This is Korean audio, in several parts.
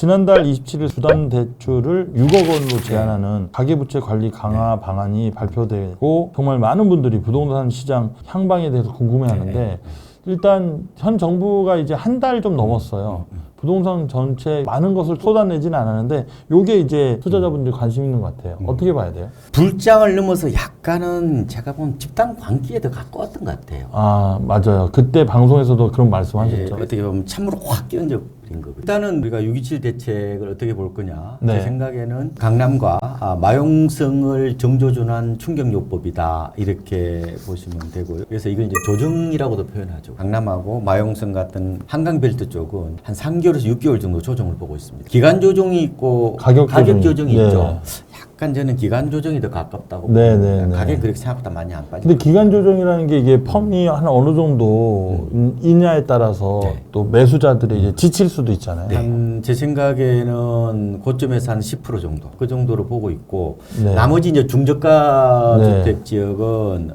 지난달 27일 부담대출을 6억 원으로 제한하는 가계부채 관리 강화 방안이 발표되고 정말 많은 분들이 부동산 시장 향방에 대해서 궁금해하는데 일단 현 정부가 이제 한 달 좀 넘었어요. 부동산 전체 많은 것을 쏟아내지는 않았는데 요게 이제 투자자분들이 관심 있는 것 같아요. 어떻게 봐야 돼요? 불장을 넘어서 약간은 제가 보면 집단 광기에 더 가까웠던 것 같아요. 아 맞아요. 그때 방송에서도 그런 말씀하셨죠. 어떻게 보면 참으로 확 끼얹어 버린 거거든요. 일단은 우리가 6.27 대책을 어떻게 볼 거냐. 네. 제 생각에는 강남과 마용성을 정조준한 충격요법이다 이렇게 보시면 되고요. 그래서 이걸 이제 조정이라고도 표현하죠. 강남하고 마용성 같은 한강벨트 쪽은 한 3개월에서 6개월 정도 조정을 보고 있습니다. 기간 조정이 있고 가격 조정이 네. 있죠. 약간 저는 기간 조정이 더 가깝다고 네, 봅니다. 네, 가격이 네. 그렇게 생각보다 많이 안 빠지고. 근데 기간 조정이라는 게 이게 펌이 한 어느 정도 이냐에 따라서 네. 또 매수자들이 이제 지칠 수도 있잖아요. 제 생각에는 고점에서 한 10% 정도 그 정도로 보고 있고 네. 나머지 이제 중저가 네. 주택 지역은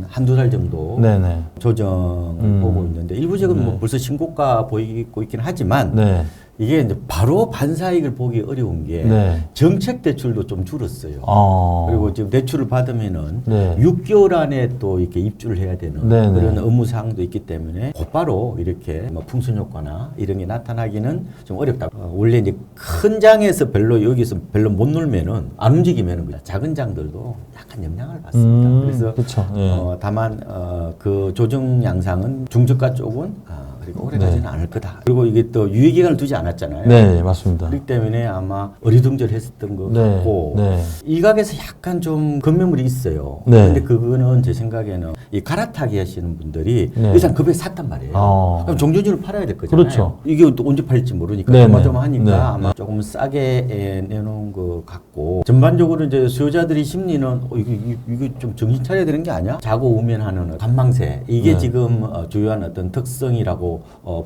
한두 달 정도 네네. 조정을 보고 있는데 일부 지역은 네. 뭐 벌써 신고가 보이고 있긴 하지만 네. 이게 이제 바로 반사익을 보기 어려운 게 네. 정책 대출도 좀 줄었어요. 그리고 지금 대출을 받으면은 네. 6개월 안에 또 이렇게 입주를 해야 되는 네, 그런 네. 업무 사항도 있기 때문에 곧바로 이렇게 뭐 풍선 효과나 이런 게 나타나기는 좀 어렵다. 원래 이제 큰 장에서 여기서 별로 못 놀면은 안 움직이면은 그냥 작은 장들도 약간 영향을 받습니다. 그래서 그쵸. 예. 다만 그 조정 양상은 중저가 쪽은 그리고 오래 가지는 않을 거다. 그리고 이게 또 유예 기간을 두지 않았잖아요. 네, 맞습니다. 그렇기 때문에 아마 어리둥절했었던 것 네, 같고 네. 일각에서 약간 좀 건매물이 있어요. 네. 근데 그거는 제 생각에는 이 갈아타기 하시는 분들이 네. 일단 급하게 샀단 말이에요. 그럼 종전주를 팔아야 될 거잖아요. 그렇죠. 이게 또 언제 팔릴지 모르니까 네, 조마조마하니까 네. 아마 조금 싸게 내놓은 것 같고 전반적으로 이제 수요자들이 심리는 이거 좀 정신 차려야 되는 게 아니야? 자고 우면하는 관망세 이게 네. 지금 주요한 어떤 특성이라고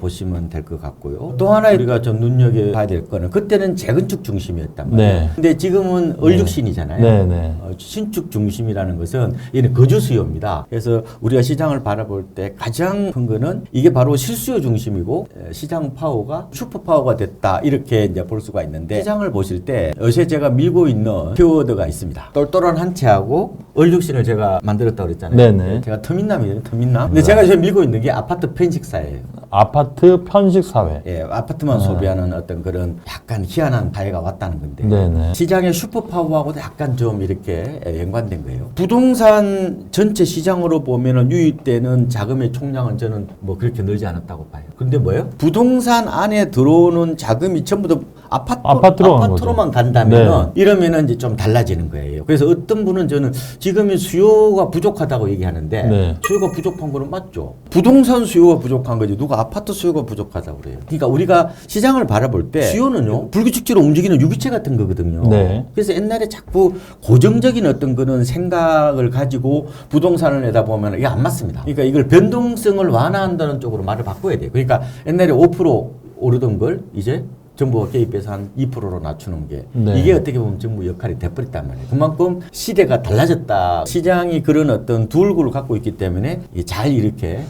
보시면 될 것 같고요. 또 하나 우리가 좀 눈여겨봐야 될 거는 그때는 재건축 중심이었단 말이에요. 네. 근데 지금은 얼죽신이잖아요. 네, 네. 신축 중심이라는 것은 얘는 거주 수요입니다. 그래서 우리가 시장을 바라볼 때 가장 큰 거는 이게 바로 실수요 중심이고 시장 파워가 슈퍼 파워가 됐다 이렇게 이제 볼 수가 있는데 시장을 보실 때 요새 제가 밀고 있는 키워드가 있습니다. 똘똘한 한 채하고 얼죽신을 제가 만들었다고 그랬잖아요. 네네. 제가 터민남이에요. 터민남. 근데 제가 요새 밀고 있는 게 아파트 편식사예요. 아파트 편식 사회. 예, 아파트만 소비하는 어떤 그런 약간 희한한 사회가 왔다는 건데 네네. 시장의 슈퍼파워하고도 약간 좀 이렇게 연관된 거예요. 부동산 전체 시장으로 보면은 유입되는 자금의 총량은 저는 뭐 그렇게 늘지 않았다고 봐요. 근데 뭐예요? 부동산 안에 들어오는 자금이 전부 다 아파트로만 간다면은 이러면은 이제 좀 달라지는 거예요. 그래서 어떤 분은 저는 지금의 수요가 부족하다고 얘기하는데 네. 수요가 부족한 거는 맞죠. 부동산 수요가 부족한 거지 누가 아파트 수요가 부족하다고 그래요. 그러니까 우리가 시장을 바라볼 때 수요는요 불규칙적으로 움직이는 유기체 같은 거거든요. 네. 그래서 옛날에 자꾸 고정적인 어떤 거는 생각을 가지고 부동산을 내다보면 이게 안 맞습니다. 그러니까 이걸 변동성을 완화한다는 쪽으로 말을 바꿔야 돼요. 그러니까 옛날에 5% 오르던 걸 이제 정부가 개입해서 한 2%로 낮추는 게 네. 이게 어떻게 보면 정부 역할이 돼버렸단 말이에요. 그만큼 시대가 달라졌다. 시장이 그런 어떤 두을구를 갖고 있기 때문에 잘 이렇게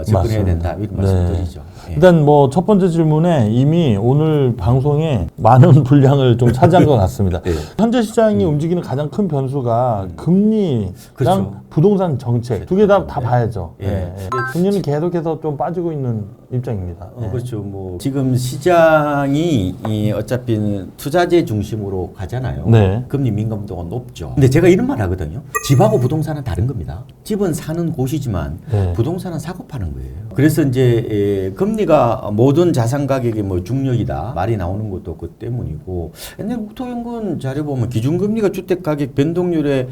접근해야 된다. 이런 말씀드리죠. 예. 일단 뭐 첫 번째 질문에 이미 오늘 방송에 많은 분량을 좀 차지한 것 같습니다. 네. 현재 시장이 움직이는 가장 큰 변수가 금리랑 그렇죠. 부동산 정책 두 개 다 봐야죠. 예. 예. 금리는 계속해서 좀 빠지고 있는 입장입니다. 예. 그렇죠. 뭐 지금 시장이 어차피 투자재 중심으로 가잖아요. 네. 금리 민감도가 높죠. 근데 제가 이런 말 하거든요. 집하고 부동산은 다른 겁니다. 집은 사는 곳이지만 네. 부동산은 사고 파는 거예요. 그래서 이제 금리가 모든 자산 가격이 뭐 중력이다 말이 나오는 것도 그 때문이고 옛날 국토연구원 자료 보면 기준금리가 주택 가격 변동률에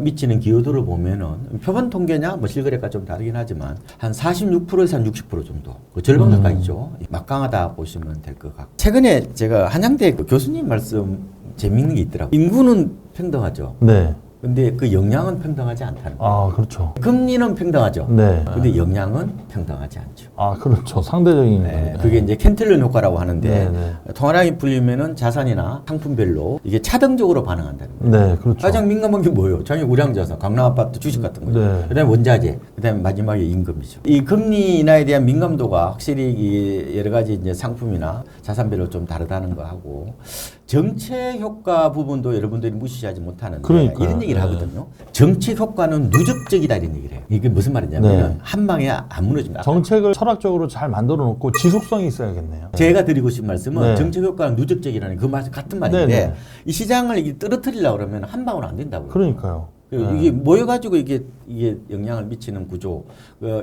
미치는 기여도를 보면은 표본 통계냐 뭐 실거래가 좀 다르긴 하지만 한 46%에서 한 60% 정도 그 절반 가까이죠. 막강하다 보시면 될 것 같고 최근에 제가 한양대 교수님 말씀 재밌는 게 있더라고요. 인구는 평등하죠. 네. 근데 그 영향은 평등하지 않다는 거예요. 아, 그렇죠. 금리는 평등하죠. 네. 근데 영향은 평등하지 않죠. 아, 그렇죠. 상대적인 네, 겁니다. 그게 이제 캔틀런 효과라고 하는데 네. 통화량이 풀리면은 자산이나 상품별로 이게 차등적으로 반응한다는 거예요. 네, 그렇죠. 가장 민감한 게 뭐예요? 장기 우량자산, 강남아파트 주식 같은 거죠. 네. 그다음에 원자재, 그다음에 마지막에 임금이죠. 이 금리 인하에 대한 민감도가 확실히 이 여러 가지 이제 상품이나 자산별로 좀 다르다는 거 하고 정책 효과 부분도 여러분들이 무시하지 못하는데 그러니까요. 이런 얘기를 네. 하거든요. 정책 효과는 누적적이다 이런 얘기를 해요. 이게 무슨 말이냐면 네. 한 방에 안 무너집니다. 정책을 철학적으로 잘 만들어 놓고 지속성이 있어야겠네요. 제가 드리고 싶은 말씀은 네. 정책 효과는 누적적이라는 그 말 같은 말인데 네, 네. 이 시장을 이게 떨어뜨리려고 그러면 한 방으로 안 된다고요. 그러니까요. 이게 모여가지고 이게 영향을 미치는 구조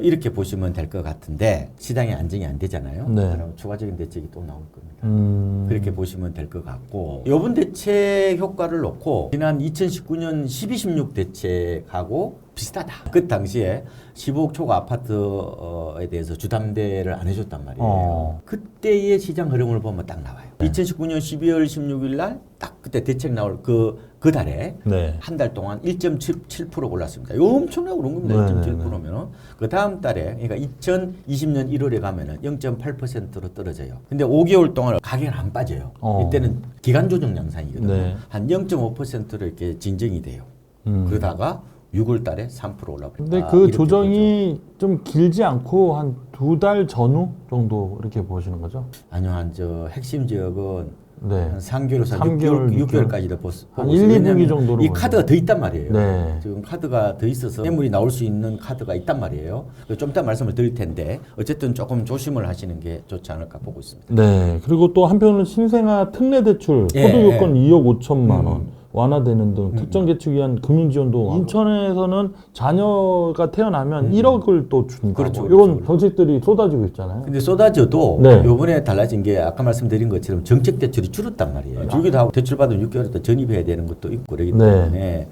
이렇게 보시면 될 것 같은데 시장이 안정이 안 되잖아요. 네. 그럼 추가적인 대책이 또 나올 겁니다. 그렇게 보시면 될 것 같고 이번 대책 효과를 놓고 지난 2019년 12.16 대책하고 비슷하다. 그 당시에 15억 초과 아파트에 대해서 주담대를 안 해줬단 말이에요. 그때의 시장 흐름을 보면 딱 나와요. 2019년 12월 16일 날 딱 그때 대책 나올 그 달에 네. 한 달 동안 1.7% 올랐습니다. 이거 엄청나게 오른 겁니다. 1.7%면은 그 다음 달에 그러니까 2020년 1월에 가면은 0.8%로 떨어져요. 근데 5개월 동안 가격은 안 빠져요. 이때는 기간 조정 양상이거든요. 네. 한 0.5%로 이렇게 진정이 돼요. 그러다가 6월 달에 3% 올라버렸다. 근데 그 조정이 좀 길지 않고 한 2달 전후 정도 이렇게 보시는 거죠? 아니요, 한 저 핵심 지역은 네. 한 3개월에서 3개월, 6개월까지도 한 1, 2분기 정도로 이 카드가 더 있단 말이에요. 네. 지금 카드가 더 있어서 매물이 나올 수 있는 카드가 있단 말이에요. 좀 이따 말씀을 드릴 텐데 어쨌든 조금 조심을 하시는 게 좋지 않을까 보고 있습니다. 네. 그리고 또 한편으로는 신생아 특례 대출 예, 소득 요건 2억 5천만 원 완화되는 등 음. 특정 계층 위한 금융 지원도 인천에서는 자녀가 태어나면 1억을 또 준다고 그렇죠, 이런 그렇죠. 정책들이 쏟아지고 있잖아요. 근데 쏟아져도 네. 요번에 달라진 게 아까 말씀드린 것처럼 정책 대출이 줄었단 말이에요. 줄기도 하고 대출 받으면 6개월에 또 전입해야 되는 것도 있고 그러기 때문에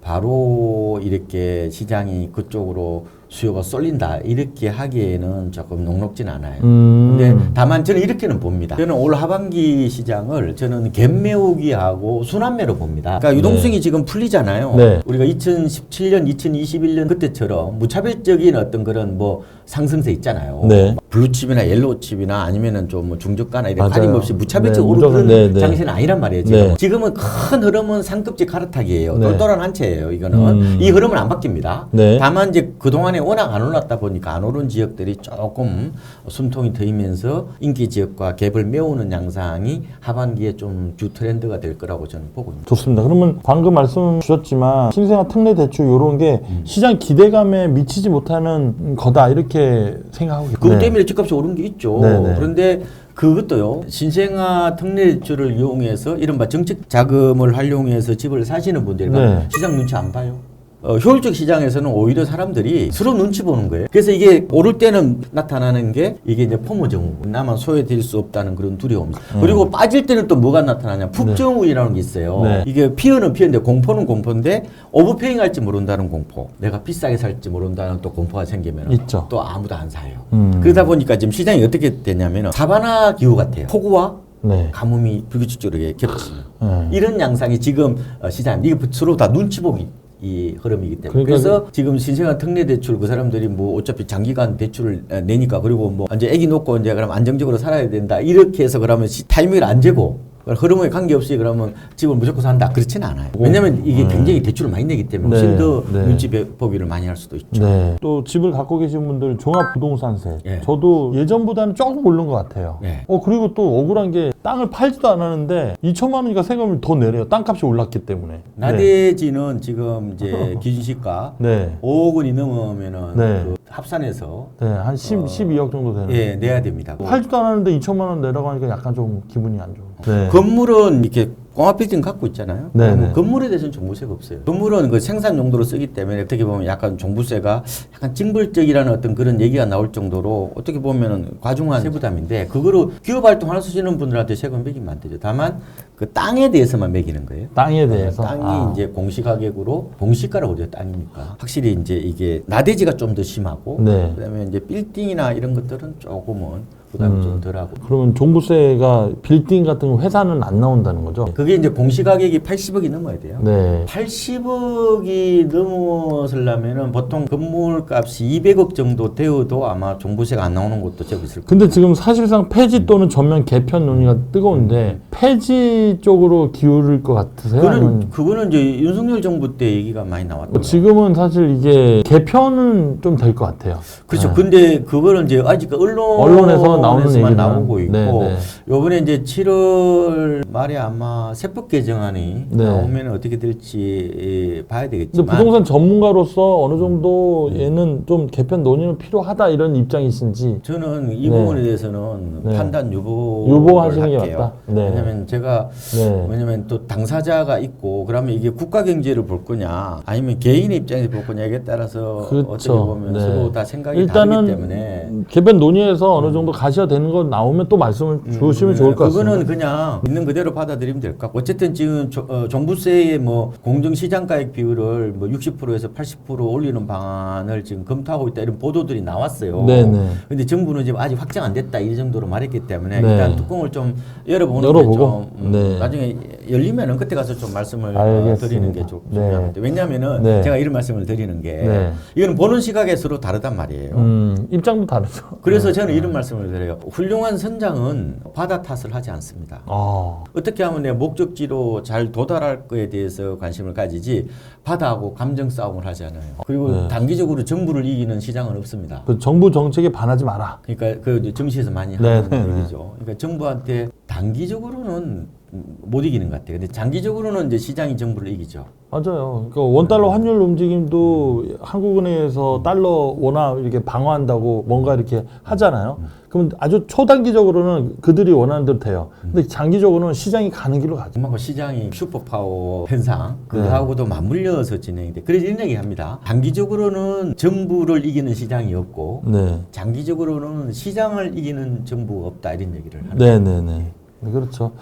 바로 이렇게 시장이 그쪽으로 수요가 쏠린다 이렇게 하기에는 조금 녹록진 않아요. 근데 다만 저는 이렇게는 봅니다. 저는 올 하반기 시장을 저는 갭매우기하고 순환매로 봅니다. 그러니까 유동성이 지금 풀리잖아요. 네. 우리가 2017년, 2021년 그때처럼 무차별적인 어떤 그런 뭐 상승세 있잖아요. 네. 블루칩이나 옐로우칩이나 아니면은 좀 뭐 중저가나 이런 맞아요. 가림없이 무차별적으로 네, 오르는 네, 네. 장세는 아니란 말이에요. 지금. 네. 지금은 큰 흐름은 상급지 갈아타기예요. 네. 똘똘한 한 채예요. 이거는 이 흐름은 안 바뀝니다. 네. 다만 이제 그 동안에 워낙 안 올랐다 보니까 안 오른 지역들이 조금 숨통이 트이면서 인기 지역과 갭을 메우는 양상이 하반기에 좀 주 트렌드가 될 거라고 저는 보고 있습니다. 좋습니다. 그러면 방금 말씀 주셨지만 신생아 특례 대출 이런 게 시장 기대감에 미치지 못하는 거다 이렇게 생각하고 있고 그것 때문에 집값이 오른 게 있죠. 네, 네. 그런데 그것도요. 신생아 특례 대출을 이용해서 이른바 정책 자금을 활용해서 집을 사시는 분들과 네. 시장 눈치 안 봐요. 효율적 시장에서는 오히려 사람들이 서로 눈치 보는 거예요. 그래서 이게 오를 때는 나타나는 게 이게 이제 포모 정우. 나만 소외될 수 없다는 그런 두려움. 그리고 빠질 때는 또 뭐가 나타나냐. 푹정우이라는 게 있어요. 네. 이게 피어는 피어인데 공포는 공포인데 오버페잉 할지 모른다는 공포. 내가 비싸게 살지 모른다는 또 공포가 생기면 있죠. 또 아무도 안 사요. 그러다 보니까 지금 시장이 어떻게 되냐면 사바나 기후 같아요. 폭우와 네. 가뭄이 불규칙적으로 겹치는 네. 이런 양상이 지금 시장 이게 서로 다 눈치 보기 이 흐름이기 때문에 그러니까 그래서 지금 신생아 특례 대출 그 사람들이 뭐 어차피 장기간 대출을 내니까 그리고 뭐 이제 애기 놓고 이제 그럼 안정적으로 살아야 된다 이렇게 해서 그러면 타이밍을 안 재고 흐름에 관계없이 그러면 집을 무조건 산다 그렇지는 않아요. 왜냐하면 이게 굉장히 대출을 많이 내기 때문에 훨씬 더 눈치 보기를 많이 할 수도 있죠. 네. 또 집을 갖고 계신 분들 종합부동산세 예. 저도 예전보다는 조금 오른 것 같아요. 예. 그리고 또 억울한 게 땅을 팔지도 않았는데 2천만 원이니까 세금을 더 내래요. 땅값이 올랐기 때문에. 나대지는 지금 이제 기준시가 네. 5억 원이 넘으면은 네. 그 합산해서 네. 한 12억 정도 되는. 예 내야 됩니다. 팔지도 않았는데 2천만 원 내라고 하니까 약간 좀 기분이 안 좋아요. 네. 건물은 이렇게 공업 빌딩 갖고 있잖아요. 네, 그러면 네. 건물에 대해서는 종부세가 없어요. 건물은 그 생산 용도로 쓰기 때문에 어떻게 보면 약간 종부세가 약간 징벌적이라는 어떤 그런 얘기가 나올 정도로 어떻게 보면은 과중한 세부담인데 그거로 기업 활동하시는 분들한테 세금 매기면 안 되죠. 다만 그 땅에 대해서만 매기는 거예요. 땅에 대해서. 땅이 이제 공시가격으로 공시가라고 그래요. 땅이니까 확실히 이제 이게 나대지가 좀 더 심하고 네. 그다음에 이제 빌딩이나 이런 것들은 조금은 부담이 좀 덜하고. 그러면 종부세가 빌딩 같은 거 회사는 안 나온다는 거죠? 그게 이제 공시가격이 80억이 넘어야 돼요. 네. 80억이 넘어서려면은 보통 건물값이 200억 정도 되어도 아마 종부세가 안 나오는 곳도 제법 있을 거예요. 근데 지금 사실상 폐지 또는 전면 개편 논의가 뜨거운데 폐지 쪽으로 기울을 것 같으세요? 아니면 그거는 이제 윤석열 정부 때 얘기가 많이 나왔던 지금은 사실 이게 개편은 좀 될 것 같아요. 그렇죠. 네. 근데 그거는 이제 아직 언론에서 나오는 얘기는 나오고 있고, 네. 요번에 이제 7월 말에 아마 세법 개정안이 네. 나오면 어떻게 될지 봐야 근데 되겠지만. 부동산 전문가로서 어느 정도 얘는 좀 개편 논의는 필요하다 이런 입장이신지 저는 이 네. 부분에 대해서는 네. 판단 유보하시는 게 할게요. 맞다. 네. 왜냐면 제가 네. 왜냐면 또 당사자가 있고 그러면 이게 국가 경제를 볼 거냐 아니면 개인의 입장에서 볼 거냐에 따라서 그렇죠. 어떻게 보면 네. 서로 다 생각이 일단은 다르기 때문에 개편 논의에서 어느 정도 가셔야 되는 거 나오면 또 말씀을 주시면 좋을 것 같습니다. 그거는 그냥 있는 그대로 받아들이면 될 것 같고 어쨌든 지금 종부세의 뭐 공정시장가액 비율을 뭐 60%에서 80% 올리는 방안을 지금 검토하고 있다 이런 보도들이 나왔어요. 네네. 근데 정부는 지금 아직 확정 안 됐다 이 정도로 말했기 때문에 네. 일단 뚜껑을 좀 열어보는 열어보고? 게좀 네. 나중에 열리면은 그때 가서 좀 말씀을 알겠습니다. 드리는 게 중요합니다. 왜냐하면은 네. 제가 이런 말씀을 드리는 게 네. 이거는 보는 시각에 서로 다르단 말이에요. 입장도 다르죠. 그래서 저는 이런 말씀을 드려요. 훌륭한 선장은 바다 탓을 하지 않습니다. 어떻게 하면 내 목적지로 잘 도달할 거에 대해서 관심을 가지지 바다하고 감정 싸움을 하지 않아요. 그리고 네. 단기적으로 정부를 이기는 시장은 없습니다. 그 정부 정책에 반하지 마라. 그러니까 그 이제 정시에서 많이 하는 얘기죠. 그러니까 정부한테 단기적으로는 못 이기는 것 같아요. 근데 장기적으로는 이제 시장이 정부를 이기죠. 맞아요. 그러니까 원달러 환율 움직임도 한국은행에서 달러 원화 이렇게 방어한다고 뭔가 이렇게 하잖아요. 그럼 아주 초단기적으로는 그들이 원하는 대로 돼요. 근데 장기적으로는 시장이 가는 길로 가죠. 그만큼 시장이 슈퍼파워 현상 그거하고도 맞물려서 진행이 돼. 그래서 이런 얘기합니다. 단기적으로는 정부를 이기는 시장이 없고 네. 장기적으로는 시장을 이기는 정부가 없다 이런 얘기를 하는 네네네. 네, 그렇죠.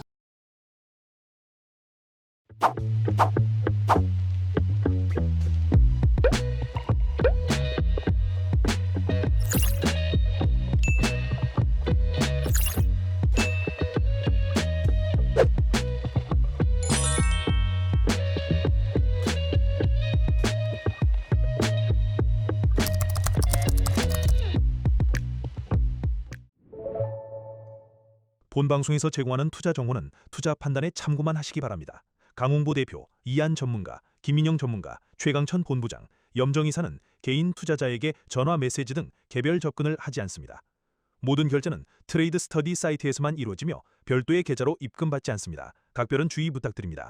본 방송에서 제공하는 투자 정보는 투자 판단에 참고만 하시기 바랍니다. 강홍보 대표, 이한 전문가, 김민영 전문가, 최강천 본부장, 염정이사는 개인 투자자에게 전화 메시지 등 개별 접근을 하지 않습니다. 모든 결제는 트레이드 스터디 사이트에서만 이루어지며 별도의 계좌로 입금받지 않습니다. 각별한 주의 부탁드립니다.